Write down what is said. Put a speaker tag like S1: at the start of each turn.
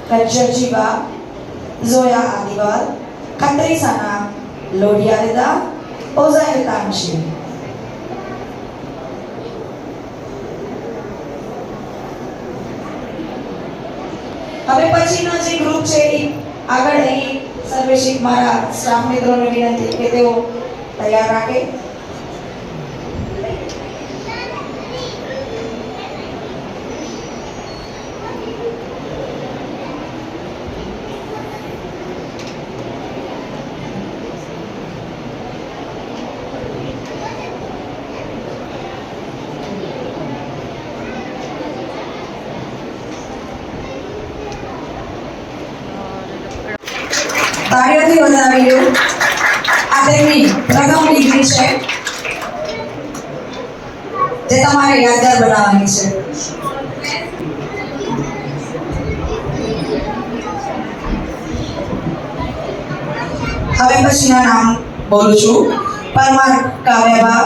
S1: Kajajiba, Zoya Adiwal, Katri Sana, Lodiarida, Ozair Tamshi. હવે પછીનો જે ગ્રુપ છે એ આગળ અહીં સર્વેશિક મારા સ્ટાફ મિત્રોને વિનંતી કે તેઓ તૈયાર રાખે. તાળીઓથી વધાવી લો. આ તેમની પ્રથમ ડિગ્રી છે જે તમારે યાદગાર બનાવવાની છે. હવે પછીના નામ બોલું છું. પરમાર કાવ્યભા,